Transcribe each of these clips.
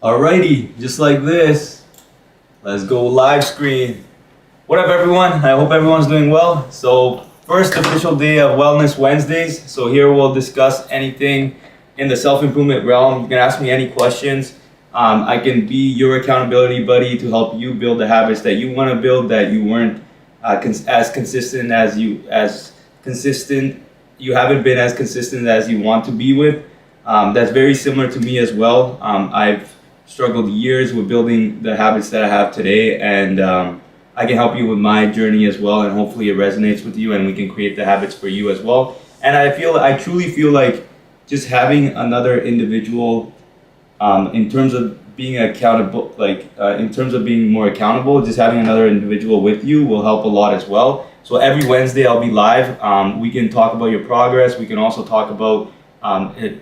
Alrighty, just like this. Let's go live screen. What up, everyone? I hope everyone's doing well. So, first official day of Wellness Wednesdays. So here we'll discuss anything in the self-improvement realm. You can ask me any questions. I can be your accountability buddy to help you build the habits that you want to build that you weren't as consistent you haven't been as consistent as you want to be with. That's very similar to me as well. I've struggled years with building the habits that I have today, and I can help you with my journey as well, and hopefully it resonates with you and we can create the habits for you as well. And I truly feel like just having another individual in terms of being accountable, in terms of being more accountable, just having another individual with you will help a lot as well. So every Wednesday I'll be live. We can talk about your progress. We can also talk about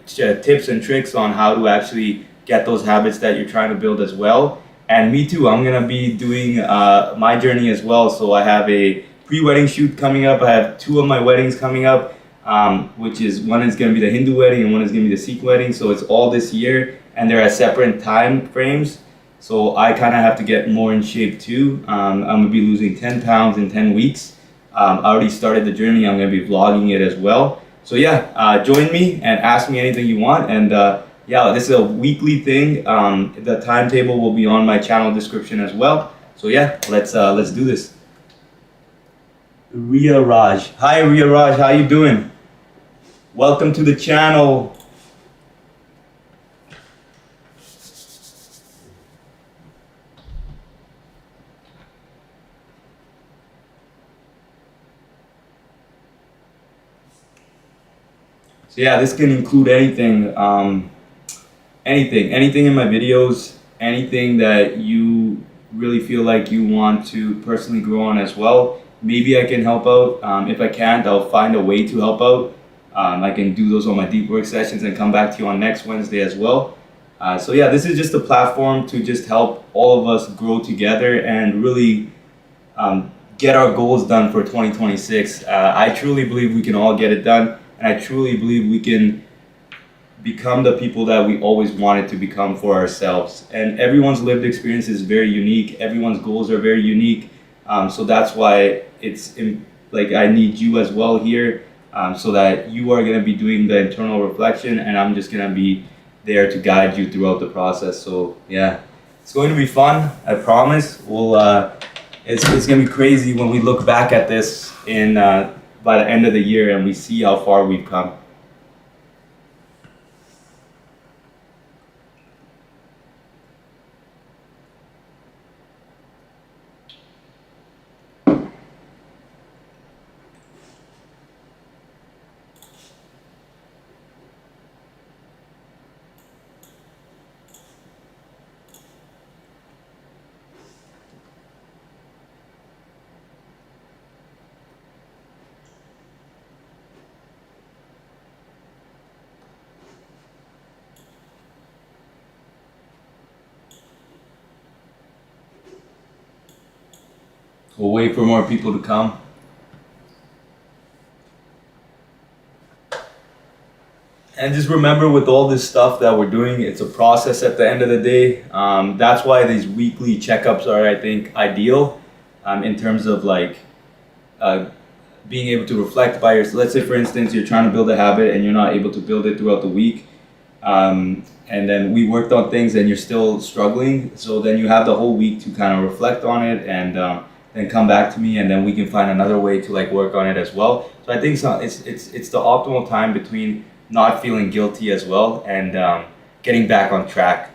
tips and tricks on how to actually get those habits that you're trying to build as well. And me too, I'm gonna be doing my journey as well. So I have a pre-wedding shoot coming up. I have two of my weddings coming up, which is one is gonna be the Hindu wedding and one is gonna be the Sikh wedding. So it's all this year, and they're at separate time frames. So I kind of have to get more in shape too. I'm gonna be losing 10 pounds in 10 weeks. I already started the journey. I'm gonna be vlogging it as well. So yeah, join me and ask me anything you want. And yeah, this is a weekly thing. The timetable will be on my channel description as well. So yeah, let's do this. Ria Raj. Hi Ria Raj, how you doing? Welcome to the channel. So yeah, this can include anything. Anything in my videos, anything that you really feel like you want to personally grow on as well. Maybe I can help out. If I can't, I'll find a way to help out. I can do those on my deep work sessions and come back to you on next Wednesday as well. So yeah, this is just a platform to just help all of us grow together and really get our goals done for 2026. I truly believe we can all get it done, and I truly believe we can become the people that we always wanted to become for ourselves. And everyone's lived experience is very unique. Everyone's goals are very unique. So that's why I need you as well here, so that you are going to be doing the internal reflection, and I'm just going to be there to guide you throughout the process. So yeah, it's going to be fun. I promise. It's going to be crazy when we look back at this by the end of the year and we see how far we've come. We'll wait for more people to come. And just remember, with all this stuff that we're doing, it's a process at the end of the day. That's why these weekly checkups are, I think, ideal in terms of being able to reflect by yourself. Let's say, for instance, you're trying to build a habit and you're not able to build it throughout the week. And then we worked on things and you're still struggling. So then you have the whole week to kind of reflect on it and then come back to me, and then we can find another way to work on it as well. So I think it's the optimal time between not feeling guilty as well and getting back on track.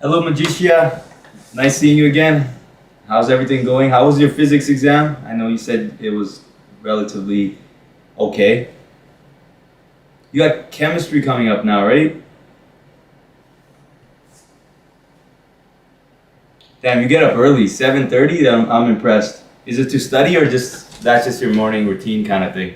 Hello, Magicia. Nice seeing you again. How's everything going? How was your physics exam? I know you said it was relatively okay. You got chemistry coming up now, right? Damn, you get up early, 7:30. I'm impressed. Is it to study or just that's just your morning routine kind of thing?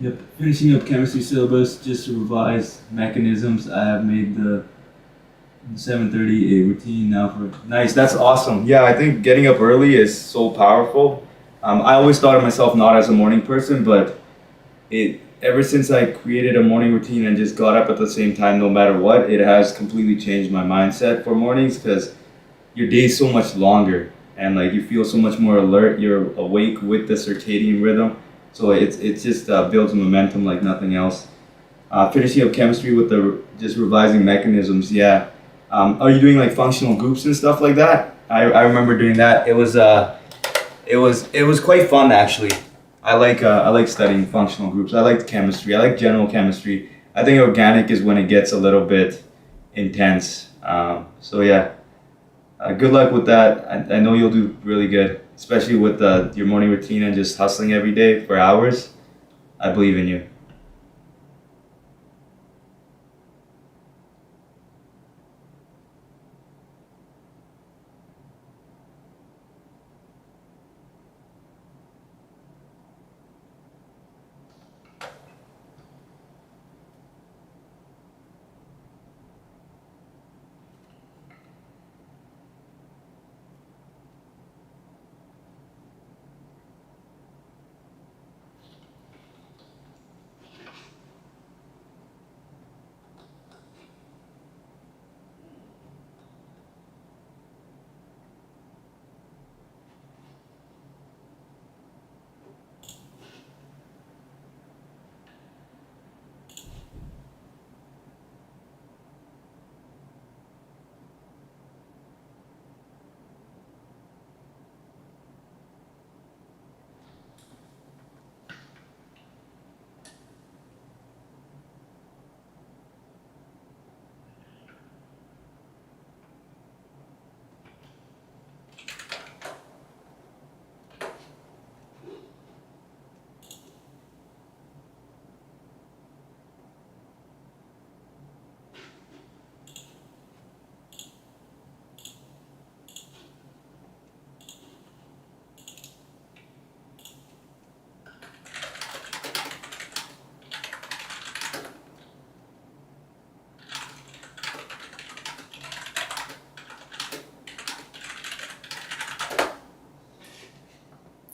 Yep, finishing up chemistry syllabus just to revise mechanisms. I have made the 7:30 a routine now for nice. That's awesome. Yeah, I think getting up early is so powerful. I always thought of myself not as a morning person, but it ever since I created a morning routine and just got up at the same time, no matter what, it has completely changed my mindset for mornings because your day's so much longer and like you feel so much more alert. You're awake with the circadian rhythm, so it's just builds momentum like nothing else. Finishing up chemistry with the just revising mechanisms. Yeah. Are you doing like functional groups and stuff like that? I remember doing that. It was quite fun actually. I like studying functional groups. I like chemistry. I like general chemistry. I think organic is when it gets a little bit intense. So yeah, good luck with that. I know you'll do really good, especially with your morning routine and just hustling every day for hours. I believe in you.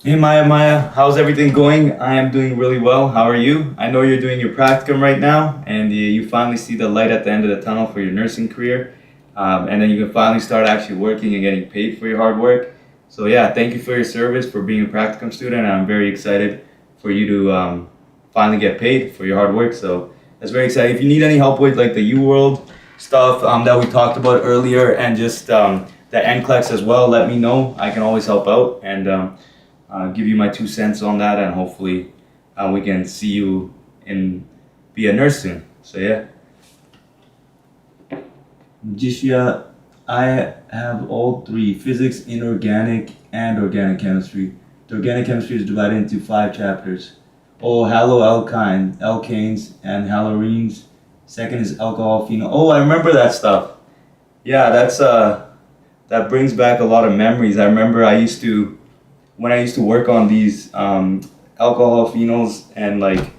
Hey Maya, how's everything going? I am doing really well. How are you? I know you're doing your practicum right now, and you finally see the light at the end of the tunnel for your nursing career, and then you can finally start actually working and getting paid for your hard work. So yeah, thank you for your service, for being a practicum student. I'm very excited for you to finally get paid for your hard work. So that's very exciting. If you need any help with like the U World stuff that we talked about earlier, and just the NCLEX as well, let me know. I can always help out, and give you my 2 cents on that, and hopefully we can see you in be a nurse soon. So yeah. Jishya, I have all three: physics, inorganic, and organic chemistry. The organic chemistry is divided into 5 chapters. Oh, alkanes, and halorenes. Second is alcohol phenol. Oh, I remember that stuff. Yeah, that brings back a lot of memories. I remember when I used to work on these alcohol phenols, and like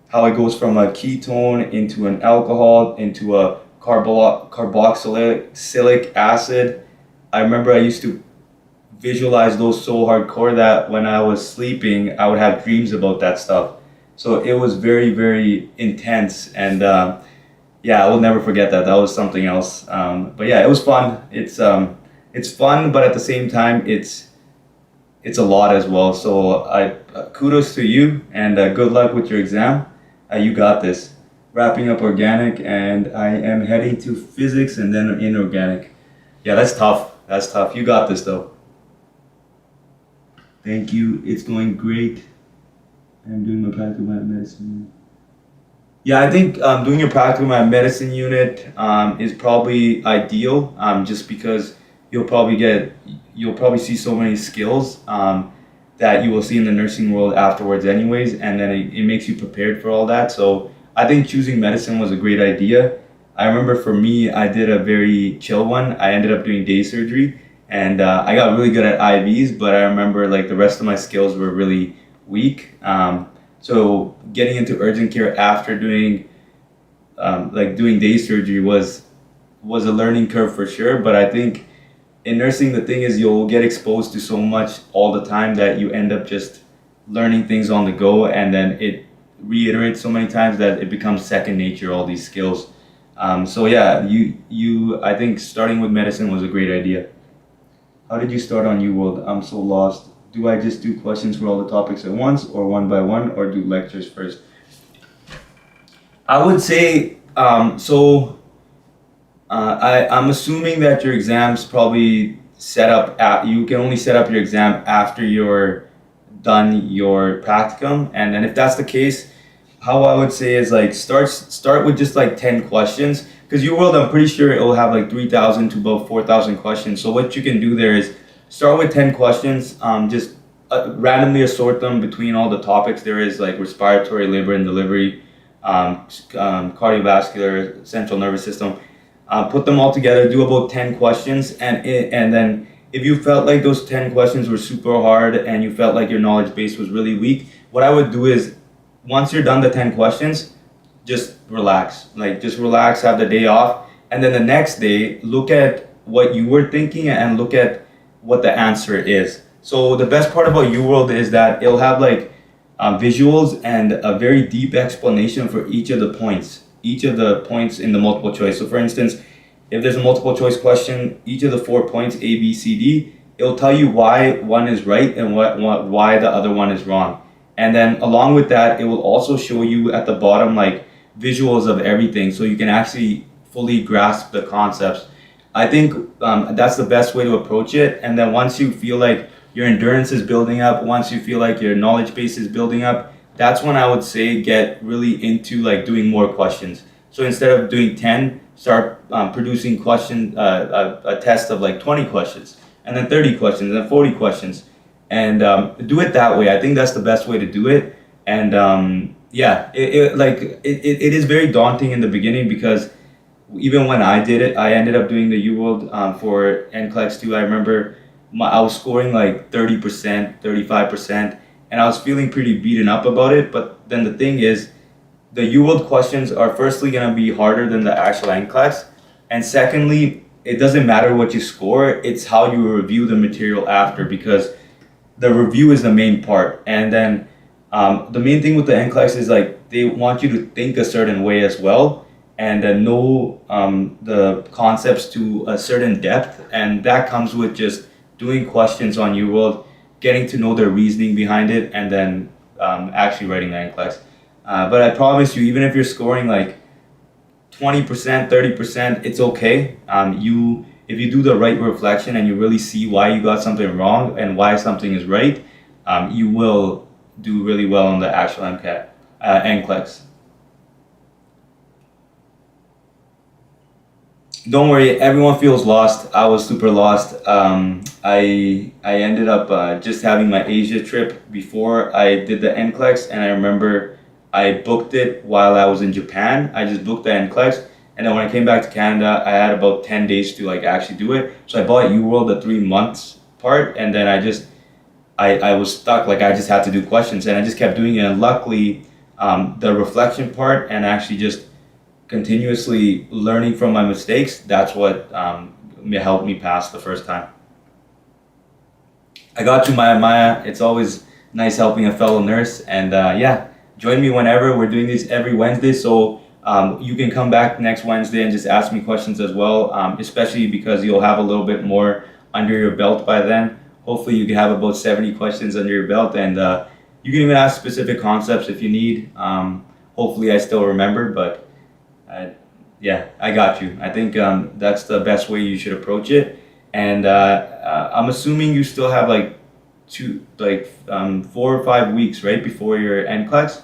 how it goes from a ketone into an alcohol into a carboxylic acid. I remember I used to visualize those so hardcore that when I was sleeping, I would have dreams about that stuff. So it was very, very intense, and yeah, I will never forget that. That was something else. But yeah, it was fun. It's fun, but at the same time, it's a lot as well. So I kudos to you, and good luck with your exam. You got this. Wrapping up organic, and I am heading to physics and then inorganic. Yeah, that's tough. That's tough. You got this though. Thank you. It's going great. I'm doing my practical at medicine. Yeah, I think doing your practical at medicine unit is probably ideal, just because you'll probably get you'll probably see so many skills that you will see in the nursing world afterwards anyways, and then it makes you prepared for all that. So I think choosing medicine was a great idea. I remember for me, I did a very chill one. I ended up doing day surgery, and I got really good at IVs, but I remember like the rest of my skills were really weak. So getting into urgent care after doing day surgery was a learning curve for sure. But I think in nursing, the thing is you'll get exposed to so much all the time that you end up just learning things on the go, and then it reiterates so many times that it becomes second nature, all these skills. So yeah, I think starting with medicine was a great idea. How did you start on UWorld? I'm so lost. Do I just do questions for all the topics at once, or one by one, or do lectures first? I would say I'm assuming that your exams probably you can only set up your exam after you're done your practicum, and then if that's the case, how I would say is like start with just like 10 questions, because your world, I'm pretty sure it will have like 3,000 to about 4,000 questions. So what you can do there is start with 10 questions, just randomly assort them between all the topics there is, like respiratory, labor and delivery, cardiovascular, central nervous system. Put them all together, do about 10 questions, and then if you felt like those 10 questions were super hard and you felt like your knowledge base was really weak, what I would do is, once you're done the 10 questions, just relax. Like, just relax, have the day off, and then the next day, look at what you were thinking and look at what the answer is. So the best part about UWorld is that it'll have like visuals and a very deep explanation for each of the points in the multiple choice. So for instance, if there's a multiple choice question, each of the 4 points, A, B, C, D, it'll tell you why one is right and why the other one is wrong. And then along with that, it will also show you at the bottom like visuals of everything, so you can actually fully grasp the concepts. I think that's the best way to approach it. And then once you feel like your endurance is building up, once you feel like your knowledge base is building up, that's when I would say get really into like doing more questions. So instead of doing 10, start producing a test of like 20 questions, and then 30 questions, and then 40 questions, and do it that way. I think that's the best way to do it. And yeah, it is very daunting in the beginning, because even when I did it, I ended up doing the UWorld for NCLEX 2. I remember I was scoring like 30%, 35%, and I was feeling pretty beaten up about it. But then the thing is, the UWorld questions are firstly going to be harder than the actual NCLEX, and secondly, it doesn't matter what you score, it's how you review the material after, because the review is the main part, and then the main thing with the NCLEX is like they want you to think a certain way as well, and know the concepts to a certain depth, and that comes with just doing questions on your world, getting to know their reasoning behind it, and then actually writing the NCLEX. But I promise you, even if you're scoring like 20%, 30%, it's okay. You if you do the right reflection and you really see why you got something wrong and why something is right, you will do really well on the actual NCLEX. Don't worry, everyone feels lost. I was super lost. I ended up just having my Asia trip before I did the NCLEX, and I remember I booked it while I was in Japan. I just booked the NCLEX, and then when I came back to Canada, I had about 10 days to like actually do it. So I bought UWorld the 3 months part, and then I was stuck. Like I just had to do questions, and I just kept doing it. And luckily, the reflection part and actually just continuously learning from my mistakes, that's what helped me pass the first time. I got you, Maya. It's always nice helping a fellow nurse. And yeah, join me whenever. We're doing these every Wednesday. So you can come back next Wednesday and just ask me questions as well, especially because you'll have a little bit more under your belt by then. Hopefully, you can have about 70 questions under your belt. And you can even ask specific concepts if you need. Hopefully, I still remember, but yeah, I got you. I think that's the best way you should approach it. And I'm assuming you still have like 4 or 5 weeks, right, before your end class.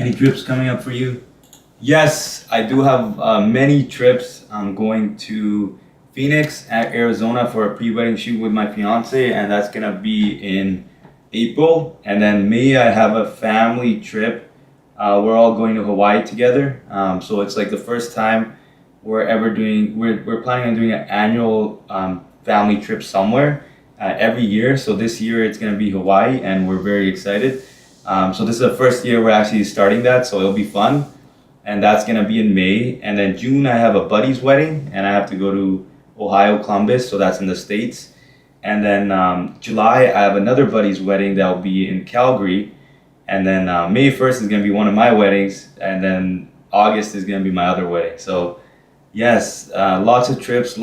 Any trips coming up for you? Yes, I do have many trips. I'm going to Phoenix, Arizona for a pre-wedding shoot with my fiance, and that's gonna be in April. And then May, I have a family trip. We're all going to Hawaii together. So it's like the first time we're planning on doing an annual family trip somewhere every year. So this year it's gonna be Hawaii, and we're very excited. So this is the first year we're actually starting that, so it'll be fun. And that's gonna be in May. And then June, I have a buddy's wedding, and I have to go to Ohio, Columbus, so that's in the States. And then July, I have another buddy's wedding that'll be in Calgary. And then May 1st is gonna be one of my weddings, and then August is gonna be my other wedding. So yes, lots of trips,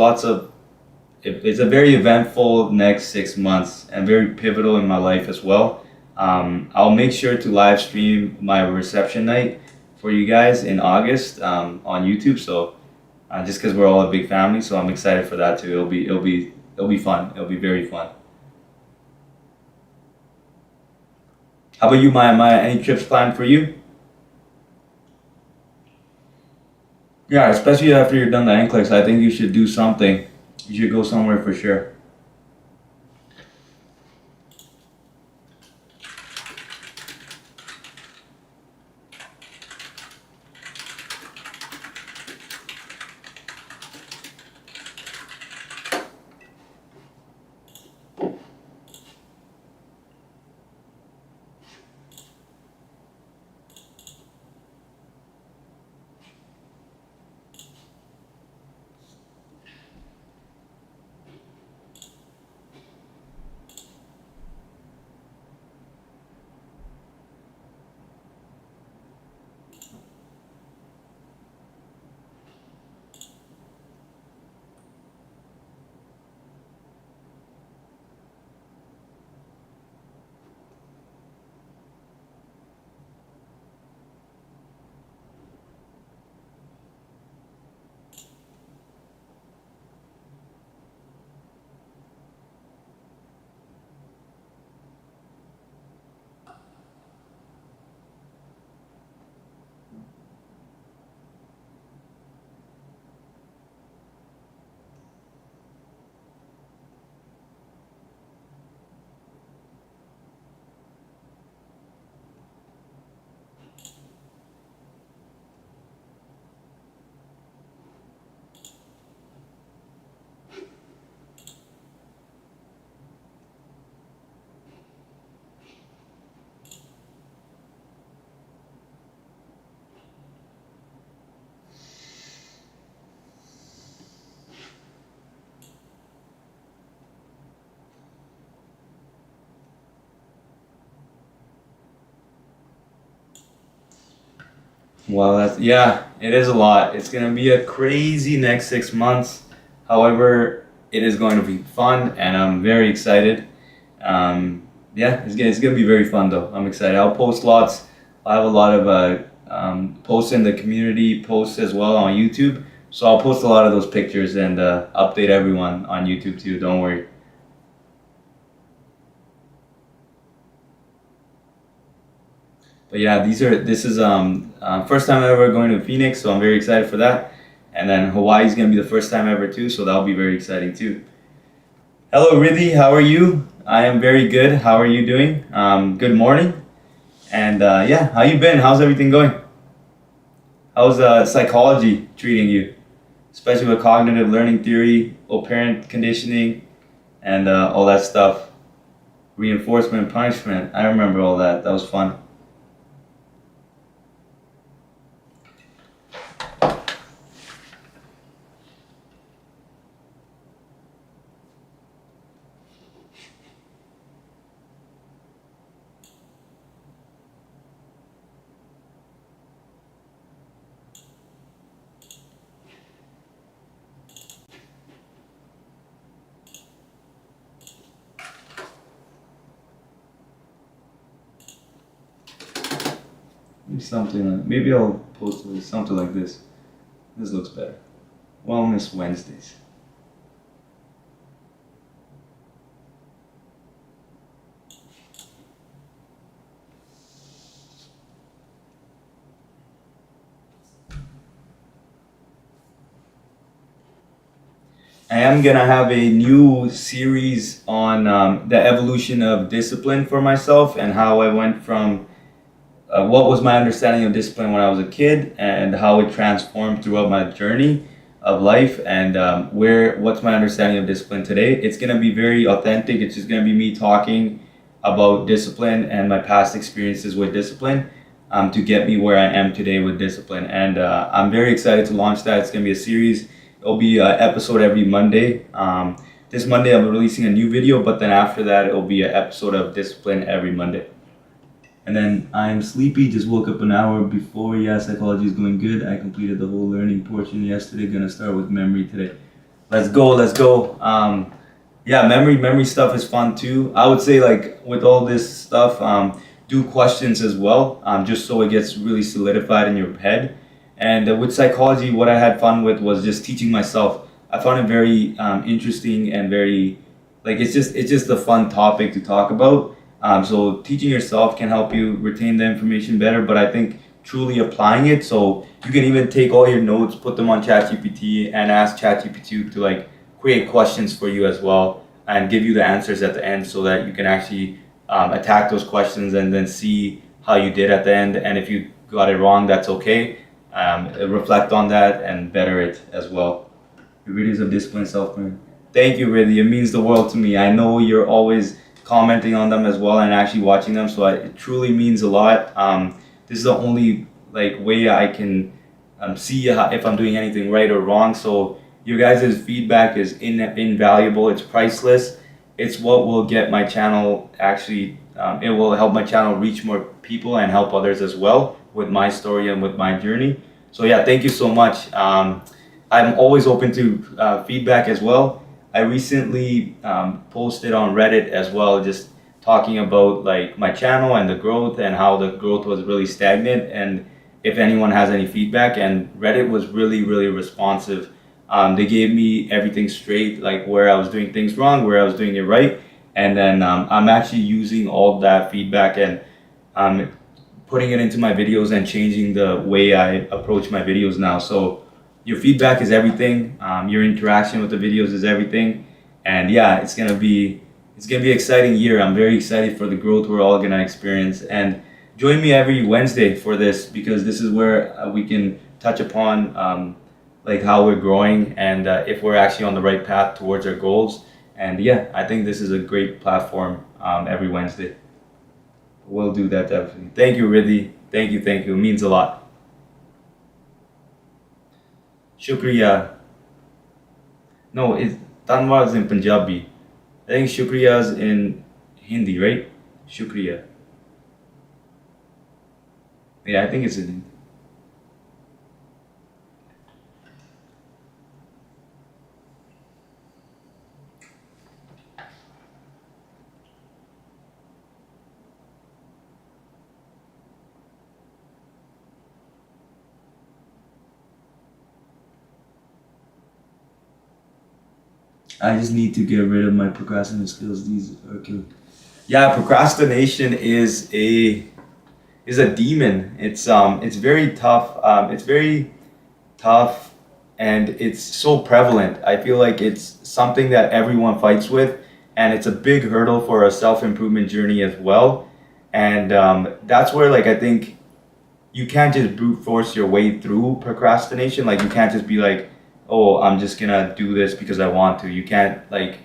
it's a very eventful next 6 months and very pivotal in my life as well. I'll make sure to live stream my reception night for you guys in August on YouTube. So just because we're all a big family, so I'm excited for that too. It'll be fun. It'll be very fun. How about you, Maya? Any trips planned for you? Yeah, especially after you're done the NCLEX, I think you should do something. You should go somewhere for sure. Well, yeah, it is a lot. It's gonna be a crazy next 6 months. However, it is going to be fun, and I'm very excited. Yeah, it's gonna be very fun though. I'm excited. I'll post lots. I have a lot of posts in the community posts as well on YouTube. So I'll post a lot of those pictures and update everyone on YouTube too. Don't worry. But yeah, this is first time ever going to Phoenix, so I'm very excited for that. And then Hawaii is gonna be the first time ever too, so that'll be very exciting too. Hello, Riddhi, how are you? I am very good. How are you doing? Good morning. And yeah, how you been? How's everything going? How's psychology treating you? Especially with cognitive learning theory, operant conditioning, and all that stuff. Reinforcement, punishment. I remember all that. That was fun. Maybe I'll post something like this. This looks better. Wellness Wednesdays. I am gonna have a new series on the evolution of discipline for myself and how I went from what was my understanding of discipline when I was a kid and how it transformed throughout my journey of life and what's my understanding of discipline today. It's gonna be very authentic. It's just gonna be me talking about discipline and my past experiences with discipline to get me where I am today with discipline. And I'm very excited to launch that. It's gonna be a series. It'll be an episode every Monday. This Monday I'm releasing a new video, but then after that it'll be an episode of discipline every Monday. And then I'm sleepy, just woke up an hour before. Yeah, psychology is going good. I completed the whole learning portion yesterday. Gonna start with memory today. Let's go, let's go. Yeah, memory stuff is fun too. I would say like with all this stuff, do questions as well, just so it gets really solidified in your head. And with psychology, what I had fun with was just teaching myself. I found it very interesting and very like it's just a fun topic to talk about. So teaching yourself can help you retain the information better, but I think truly applying it. So you can even take all your notes, put them on ChatGPT, and ask ChatGPT to like create questions for you as well, and give you the answers at the end, so that you can actually attack those questions and then see how you did at the end. And if you got it wrong, that's okay. Reflect on that and better it as well. Your videos of discipline self-care. Thank you, really. It means the world to me. I know you're always commenting on them as well and actually watching them, so it truly means a lot. This is the only like way I can see if I'm doing anything right or wrong. So your guys' feedback is invaluable. It's priceless. It's what will get my channel actually. It will help my channel reach more people and help others as well with my story and with my journey. So yeah, thank you so much. I'm always open to feedback as well. I recently posted on Reddit as well, just talking about like my channel and the growth and how the growth was really stagnant, and if anyone has any feedback. And Reddit was really responsive. They gave me everything straight, like where I was doing things wrong, where I was doing it right, and then I'm actually using all that feedback and putting it into my videos and changing the way I approach my videos now. So your feedback is everything. Your interaction with the videos is everything, and yeah, it's gonna be an exciting year. I'm very excited for the growth we're all gonna experience. And join me every Wednesday for this, because this is where we can touch upon like how we're growing and if we're actually on the right path towards our goals. And yeah, I think this is a great platform every Wednesday. We'll do that definitely. Thank you, Riddhi. Thank you. It means a lot. Shukriya. No, it's Tanwa is in Punjabi. I think Shukriya is in Hindi, right? Shukriya. Yeah, I think it's in Hindi. I just need to get rid of my procrastinating skills. These are killing. Yeah, procrastination is a demon. It's very tough. It's very tough, and it's so prevalent. I feel like it's something that everyone fights with, and it's a big hurdle for a self-improvement journey as well. And that's where like I think you can't just brute force your way through procrastination. Like you can't just be like, oh, I'm just gonna do this because I want to. You can't like,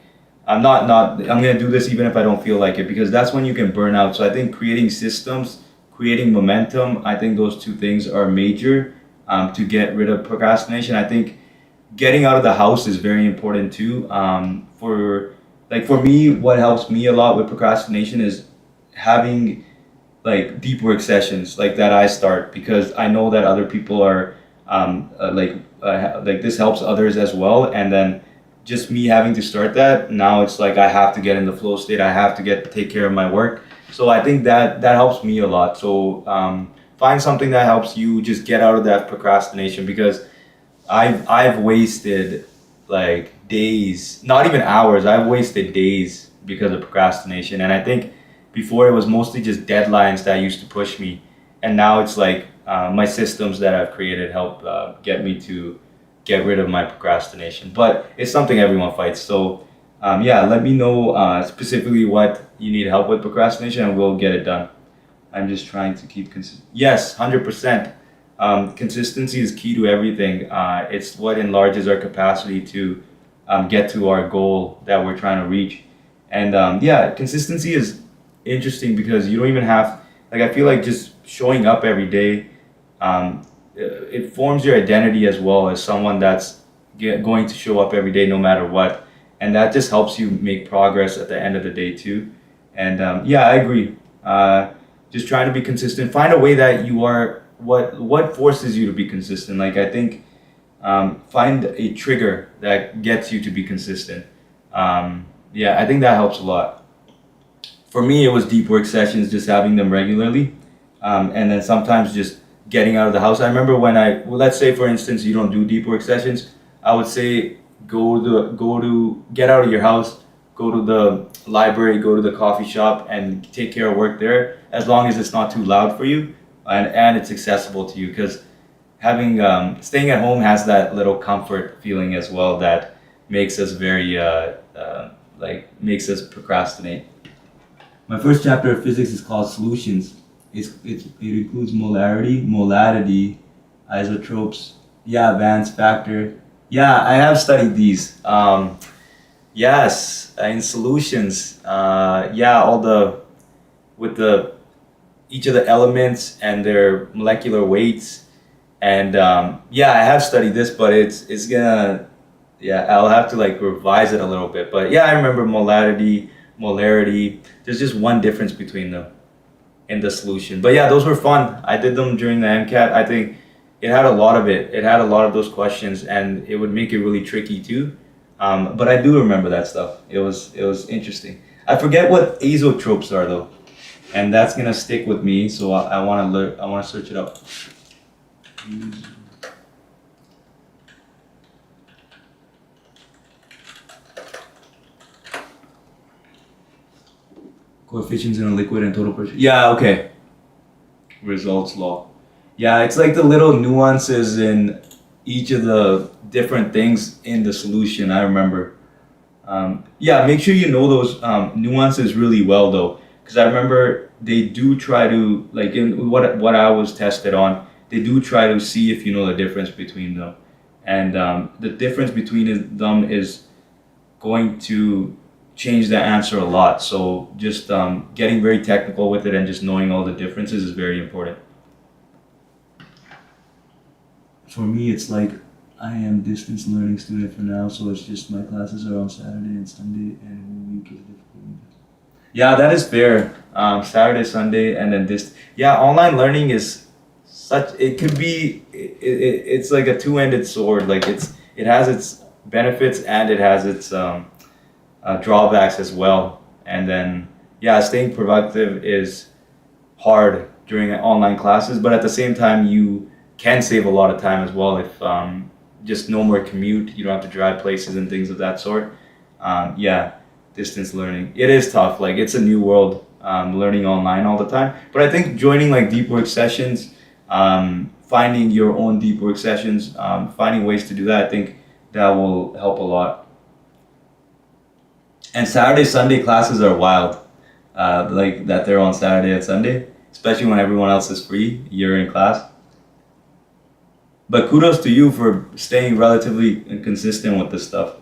I'm gonna do this even if I don't feel like it, because that's when you can burn out. So I think creating systems, creating momentum, I think those two things are major to get rid of procrastination. I think getting out of the house is very important too. For me, what helps me a lot with procrastination is having like deep work sessions like that I start, because I know that other people are like this helps others as well. And then just me having to start that, now it's like I have to get in the flow state. I have to take care of my work. So I think that helps me a lot. So find something that helps you just get out of that procrastination, because I've wasted like days, not even hours. I've wasted days because of procrastination. And I think before it was mostly just deadlines that used to push me, and now it's like my systems that I've created help get me to get rid of my procrastination. But it's something everyone fights. So yeah, let me know specifically what you need help with procrastination, and we'll get it done. I'm just trying to keep consistent. Yes, 100%. Consistency is key to everything. It's what enlarges our capacity to get to our goal that we're trying to reach. And yeah, consistency is interesting because you don't even have, like, I feel like just showing up every day, it forms your identity as well as someone that's going to show up every day no matter what. And that just helps you make progress at the end of the day too. And yeah, I agree. Just trying to be consistent. Find a way that you are, what forces you to be consistent. Like, I think find a trigger that gets you to be consistent. Yeah, I think that helps a lot. For me, it was deep work sessions, just having them regularly, and then sometimes just getting out of the house. I remember when well, let's say for instance you don't do deep work sessions, I would say get out of your house, go to the library, go to the coffee shop, and take care of work there, as long as it's not too loud for you, and it's accessible to you. Because having staying at home has that little comfort feeling as well that makes us very makes us procrastinate. My first chapter of physics is called Solutions. It includes molarity, molality, isotopes, yeah, Vance factor. Yeah, I have studied these. Yes, in solutions, yeah, all the with the each of the elements and their molecular weights, and yeah, I have studied this, but it's gonna, yeah, I'll have to like revise it a little bit. But yeah, I remember molarity, molarity. There's just one difference between them in the solution. But yeah, those were fun. I did them during the MCAT. I think it had a lot of it. It had a lot of those questions, and it would make it really tricky too. But I do remember that stuff. It was interesting. I forget what azotropes are though, and that's gonna stick with me. So I want to learn. I want to search it up. Coefficients in a liquid and total pressure. Yeah, okay. Results law. Yeah, it's like the little nuances in each of the different things in the solution. I remember. Yeah, make sure you know those nuances really well though, because I remember they do try to, like in what I was tested on, they do try to see if you know the difference between them, and the difference between them is going to change the answer a lot. So just getting very technical with it and just knowing all the differences is very important. For me, it's like I am distance learning student for now, so it's just my classes are on Saturday and Sunday, and whole week is difficult. Yeah, that is fair. Saturday, Sunday, and then this. Yeah, online learning is such. It could be. It's like a two-ended sword. Like it has its benefits and it has its drawbacks as well. And then yeah, staying productive is hard during online classes, but at the same time you can save a lot of time as well if just no more commute. You don't have to drive places and things of that sort. Yeah, distance learning. It is tough. Like it's a new world, learning online all the time. But I think joining like deep work sessions, finding your own deep work sessions, finding ways to do that, I think that will help a lot. And Saturday, Sunday classes are wild. Like that they're on Saturday and Sunday, especially when everyone else is free. You're in class. But kudos to you for staying relatively consistent with this stuff.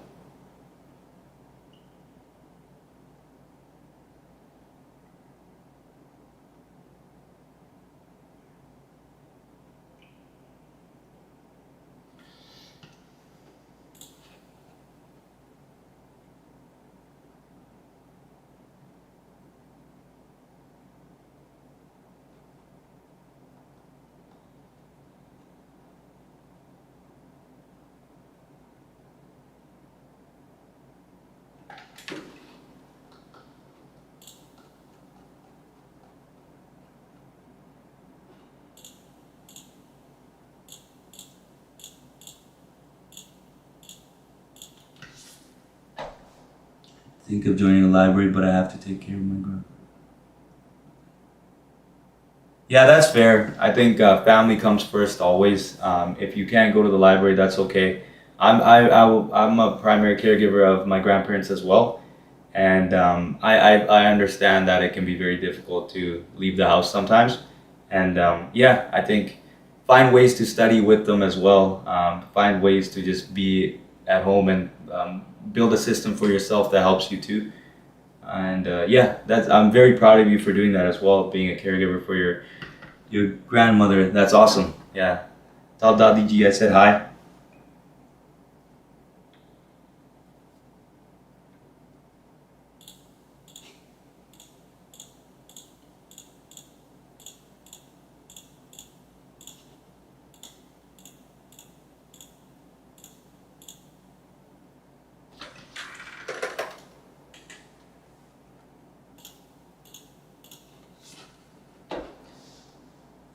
Think of joining a library, but I have to take care of my grandma. Yeah, that's fair. I think family comes first always. If you can't go to the library, that's okay. I'm a primary caregiver of my grandparents as well, and I understand that it can be very difficult to leave the house sometimes, and yeah, I think find ways to study with them as well. Find ways to just be at home and build a system for yourself that helps you too. And yeah, that's I'm very proud of you for doing that as well, being a caregiver for your grandmother. That's awesome. Yeah, tell Dadi Ji I said hi.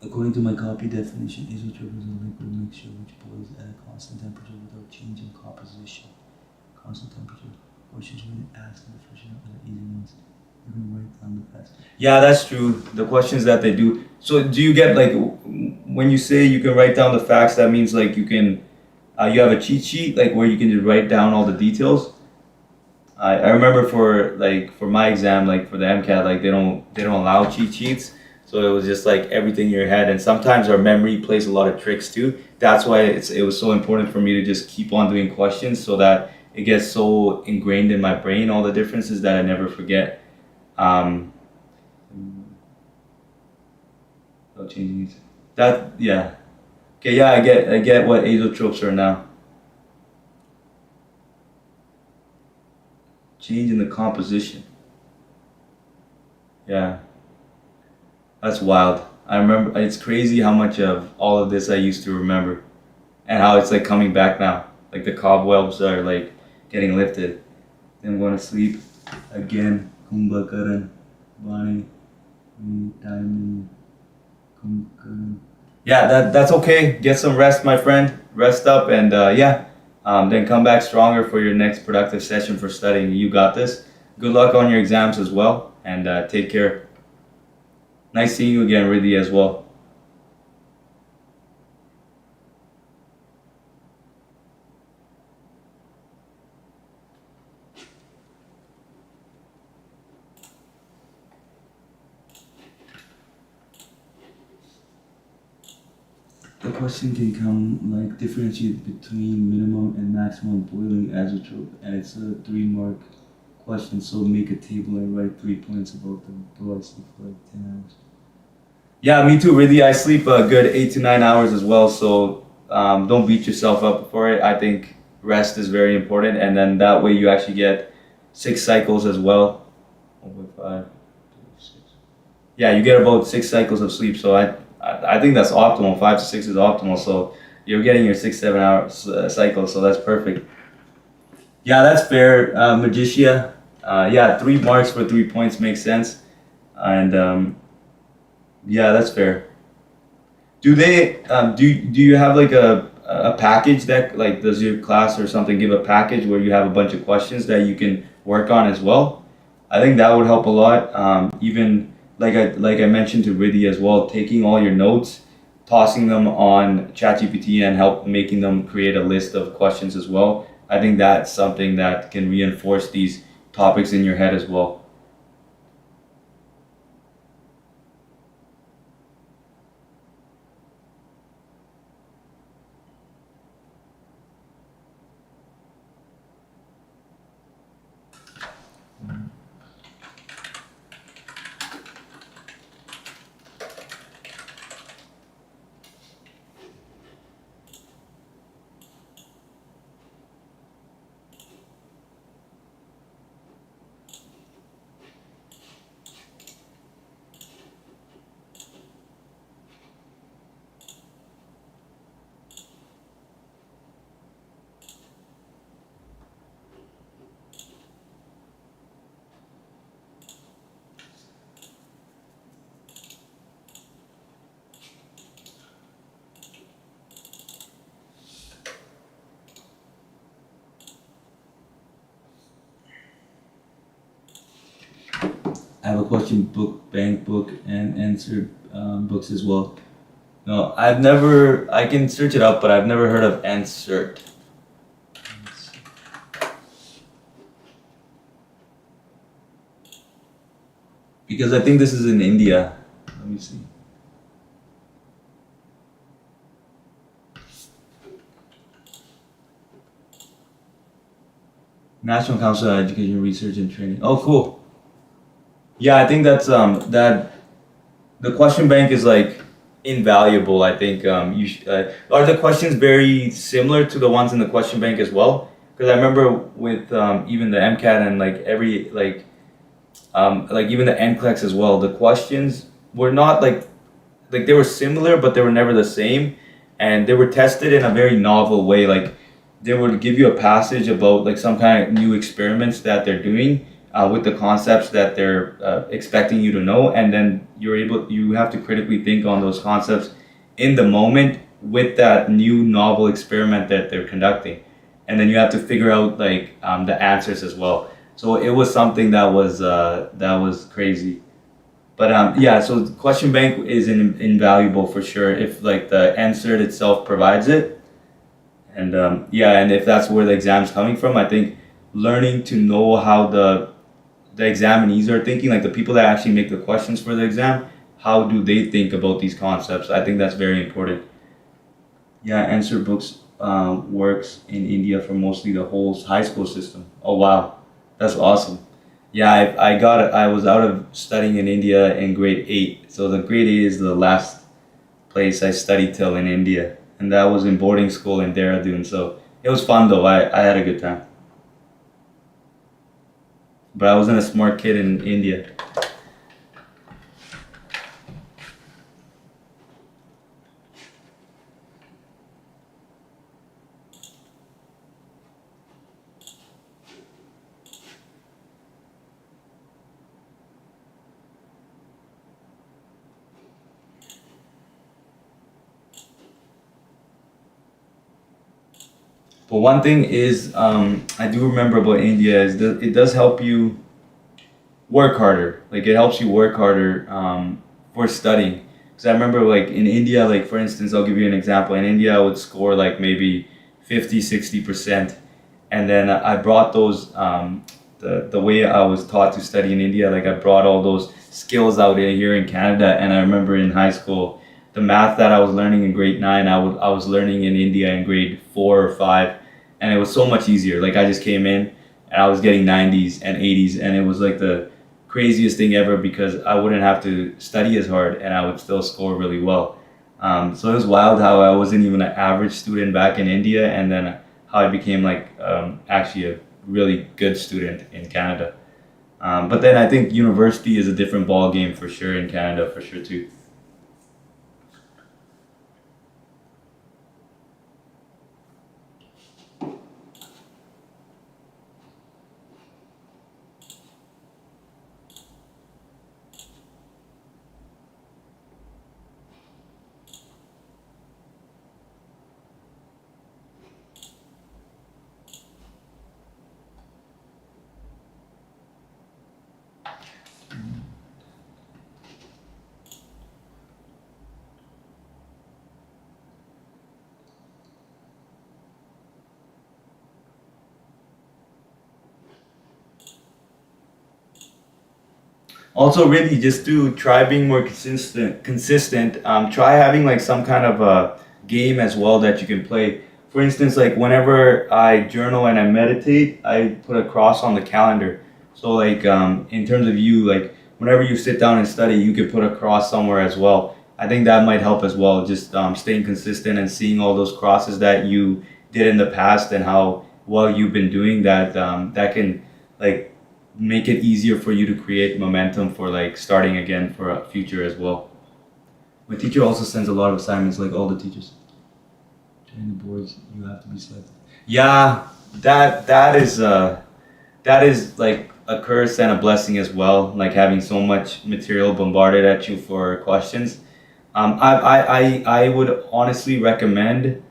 According to my copy definition, azeotrope is a liquid mixture which boils at a constant temperature without changing composition. Constant temperature. Questions when asked in the first are easy ones. You can write down the facts. Yeah, that's true. The questions that they do. So, do you get like when you say you can write down the facts? That means like you can, you have a cheat sheet like where you can just write down all the details. I remember for my exam like for the MCAT like they don't allow cheat sheets, so it was just like everything in your head, and sometimes our memory plays a lot of tricks too. That's why it was so important for me to just keep on doing questions so that it gets so ingrained in my brain all the differences that I never forget. Um, Without changing it. That yeah. Okay, yeah, I get what azotropes are now. Change in the composition. Yeah. That's wild. I remember it's crazy how much of all of this I used to remember and how it's like coming back now. Like the cobwebs are like getting lifted. Then I'm going to sleep again. Kumbhakaran, Bani, Diamond, Kumbhakaran. Yeah, that's okay. Get some rest, my friend. Rest up and yeah. Then come back stronger for your next productive session for studying. You got this. Good luck on your exams as well, and take care. Nice seeing you again, Riddhi, as well. The question can come like differentiate between minimum and maximum boiling azeotrope, and it's a 3 mark question. So make a table and write 3 points about them. Though I sleep for like 10 hours. Yeah, me too, Riddhi. I sleep a good 8 to 9 hours as well. So don't beat yourself up for it. I think rest is very important, and then that way you actually get 6 cycles as well. 1.5, 6. Yeah, you get about 6 cycles of sleep. So I think that's optimal. 5 to 6 is optimal. So you're getting your 6 7 hours cycle. So that's perfect. Yeah, that's fair, Magicia. Yeah, 3 marks for 3 points makes sense, and yeah, that's fair. Do they do you have like a package that like does your class or something give a package where you have a bunch of questions that you can work on as well? I think that would help a lot. Even like I mentioned to Riddhi as well, taking all your notes, tossing them on ChatGPT and help making them create a list of questions as well. I think that's something that can reinforce these topics in your head as well. I have a question book, bank book, and answer books as well. No, I've never. I can search it up, but I've never heard of answert. because I think this is in India. Let me see. National Council on Education Research and Training. Oh, cool. Yeah, I think that's that the question bank is like invaluable. I think are the questions very similar to the ones in the question bank as well? Because I remember with even the MCAT and like even the NCLEX as well, the questions were not like they were similar, but they were never the same, and they were tested in a very novel way. Like they would give you a passage about like some kind of new experiments that they're doing with the concepts that they're expecting you to know, and then you have to critically think on those concepts in the moment with that new novel experiment that they're conducting, and then you have to figure out like the answers as well. So it was something that was crazy. But yeah, so the question bank is invaluable for sure if like the answer itself provides it, and yeah, and if that's where the exam's coming from, I think learning to know how the examinees are thinking, like the people that actually make the questions for the exam, how do they think about these concepts? I think that's very important. Yeah, answer books works in India for mostly the whole high school system. Oh wow, that's awesome. Yeah, I was out of studying in India in grade 8. So the grade 8 is the last place I studied till in India. And that was in boarding school in Dehradun. So it was fun though. I had a good time. But I wasn't a smart kid in India. But one thing is, I do remember about India is that it does help you work harder. Like it helps you work harder for studying. Because I remember like in India, like for instance, I'll give you an example. In India, I would score like maybe 50, 60%. And then I brought those, the way I was taught to study in India, like I brought all those skills out here in Canada. And I remember in high school, the math that I was learning in grade 9, I was learning in India in grade 4 or 5. And it was so much easier. Like I just came in and I was getting 90s and 80s, and it was like the craziest thing ever because I wouldn't have to study as hard and I would still score really well. So it was wild how I wasn't even an average student back in India, and then how I became like actually a really good student in Canada. But then I think university is a different ball game for sure in Canada for sure too. Also, really, just to try being more consistent. Try having like some kind of a game as well that you can play. For instance, like whenever I journal and I meditate, I put a cross on the calendar. So like in terms of you, like whenever you sit down and study, you could put a cross somewhere as well. I think that might help as well. Just staying consistent and seeing all those crosses that you did in the past and how well you've been doing that. That can like make it easier for you to create momentum for like starting again for a future as well. My teacher also sends a lot of assignments, like all the teachers. During the boards, you have to be selected. Yeah, that is like a curse and a blessing as well. Like having so much material bombarded at you for questions. I would honestly recommend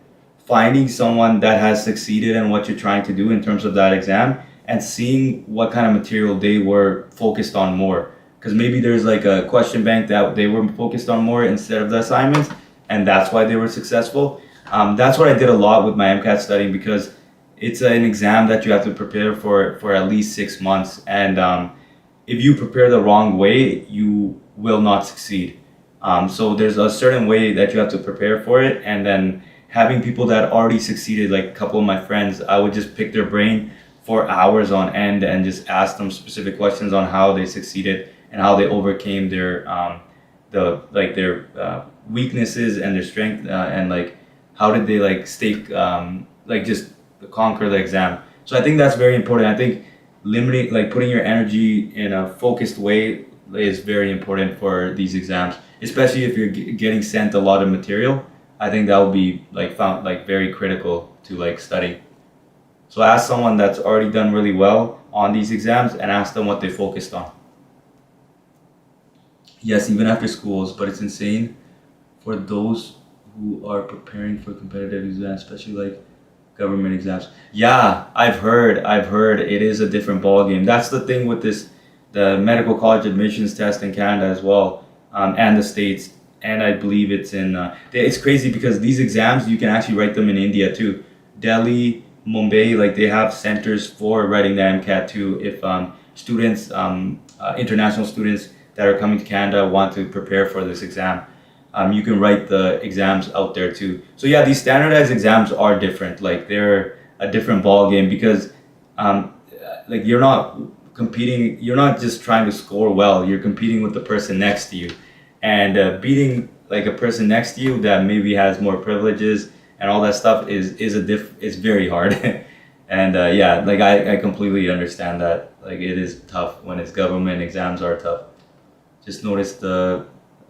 finding someone that has succeeded in what you're trying to do in terms of that exam and seeing what kind of material they were focused on more. Because maybe there's like a question bank that they were focused on more instead of the assignments, and that's why they were successful. That's what I did a lot with my MCAT studying because it's an exam that you have to prepare for at least 6 months, and if you prepare the wrong way, you will not succeed. So there's a certain way that you have to prepare for it, and then having people that already succeeded, like a couple of my friends, I would just pick their brain for hours on end and just ask them specific questions on how they succeeded and how they overcame their weaknesses and their strength, and like how did they like stay like just conquer the exam. So I think that's very important. I think limiting, like putting your energy in a focused way is very important for these exams, especially if you're getting sent a lot of material. I think that will be like found like very critical to like study. So ask someone that's already done really well on these exams and ask them what they focused on. Yes, even after schools, but it's insane for those who are preparing for competitive exams, especially like government exams. Yeah, I've heard it is a different ball game. That's the thing with this, the medical college admissions test in Canada as well, and the states, and I believe it's in. It's crazy because these exams you can actually write them in India too, Delhi, Mumbai. Like they have centers for writing the MCAT too. If students, international students that are coming to Canada want to prepare for this exam, you can write the exams out there too. So yeah, these standardized exams are different. Like they're a different ball game because like you're not competing. You're not just trying to score well. You're competing with the person next to you, and beating like a person next to you that maybe has more privileges and all that stuff is very hard. And yeah, like I completely understand that. Like it is tough when it's government exams are tough. Just notice the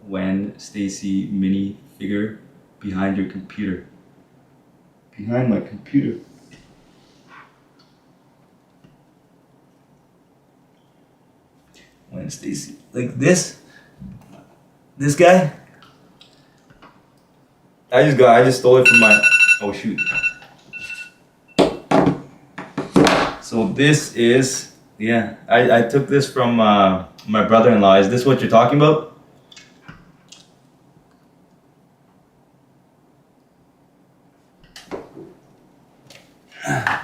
when Stacy mini figure behind your computer. Behind my computer. When Stacy, like this guy. I just stole it from my. Oh shoot. So this is, yeah. I took this from my brother-in-law. Is this what you're talking about?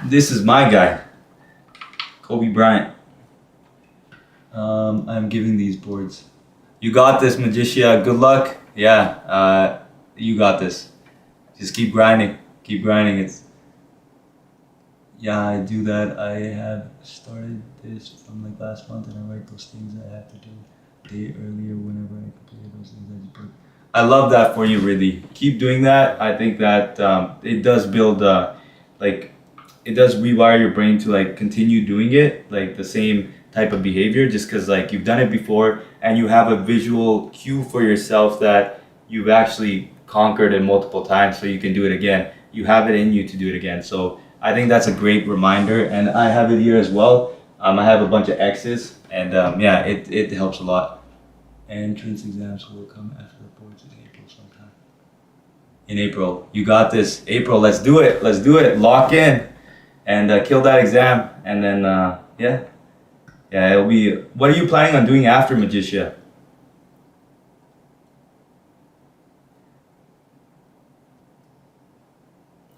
This is my guy, Kobe Bryant. I'm giving these boards. You got this, Magicia. Good luck. Yeah, you got this. Just keep grinding. Keep grinding. Yeah, I do that. I have started this from like last month, and I write those things I have to do a day earlier whenever I complete those things I just put. I love that for you, really. Keep doing that. I think that it does build like it does rewire your brain to like continue doing it, like the same type of behavior, just because like you've done it before and you have a visual cue for yourself that you've actually conquered it multiple times, so you can do it again. You have it in you to do it again. So I think that's a great reminder, and I have it here as well. I have a bunch of X's, and yeah, it helps a lot. Entrance exams will come after the boards in April sometime. In April, you got this. April, let's do it. Let's do it. Lock in, and kill that exam, and then yeah, it'll be. What are you planning on doing after Magicia?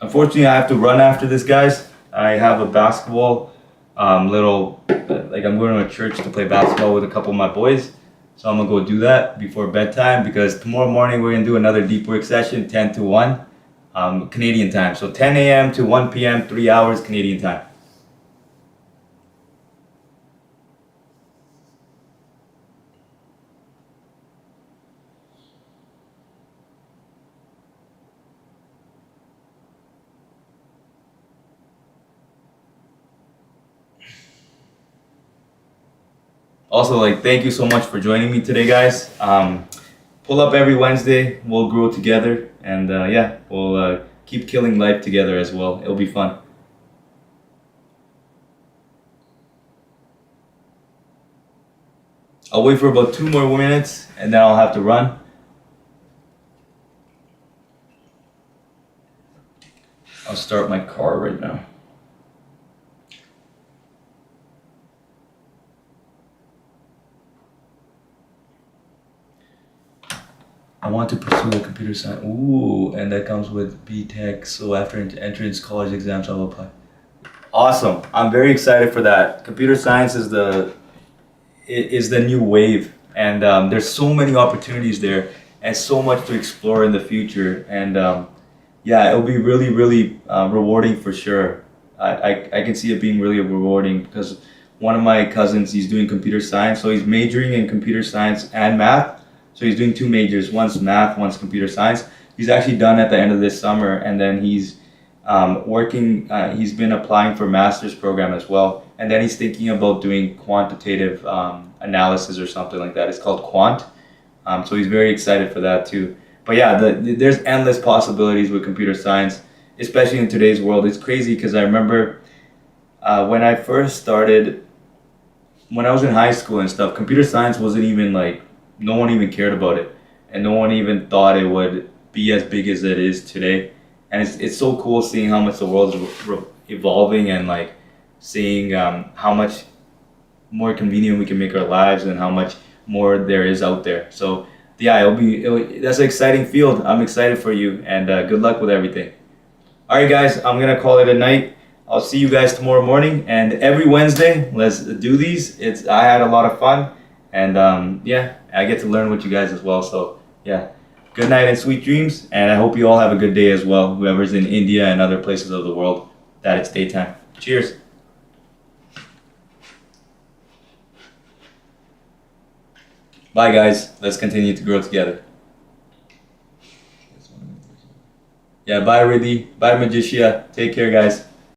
Unfortunately, I have to run after this, guys. I have a basketball, like I'm going to a church to play basketball with a couple of my boys. So I'm gonna go do that before bedtime, because tomorrow morning we're gonna do another deep work session, 10 to 1, Canadian time. So 10 a.m. to 1 p.m., 3 hours Canadian time. Also, like, thank you so much for joining me today, guys. Pull up every Wednesday. We'll grow together, and yeah, we'll keep killing life together as well. It'll be fun. I'll wait for about 2 more minutes, and then I'll have to run. I'll start my car right now. I want to pursue the computer science. Ooh, and that comes with B.Tech. So after entrance college exams, I'll apply. Awesome. I'm very excited for that. Computer science is the new wave, and there's so many opportunities there and so much to explore in the future. And yeah, it'll be really, really rewarding for sure. I can see it being really rewarding because one of my cousins, he's doing computer science, so he's majoring in computer science and math. So he's doing two majors, one's math, one's computer science. He's actually done at the end of this summer, and then he's working. He's been applying for master's program as well, and then he's thinking about doing quantitative analysis or something like that. It's called quant. So he's very excited for that too. But yeah, there's endless possibilities with computer science, especially in today's world. It's crazy because I remember when I first started, when I was in high school and stuff, computer science wasn't even like, no one even cared about it, and no one even thought it would be as big as it is today. And it's so cool seeing how much the world's evolving, and like seeing how much more convenient we can make our lives and how much more there is out there. So yeah, that's an exciting field. I'm excited for you, and good luck with everything. All right, guys, I'm gonna call it a night. I'll see you guys tomorrow morning, and every Wednesday, let's do these. I had a lot of fun, and yeah, I get to learn with you guys as well. So yeah, good night and sweet dreams, and I hope you all have a good day as well. Whoever's in India and other places of the world that it's daytime. Cheers. Bye, guys. Let's continue to grow together. Yeah, bye, Riddhi. Bye, Magisha. Take care, guys.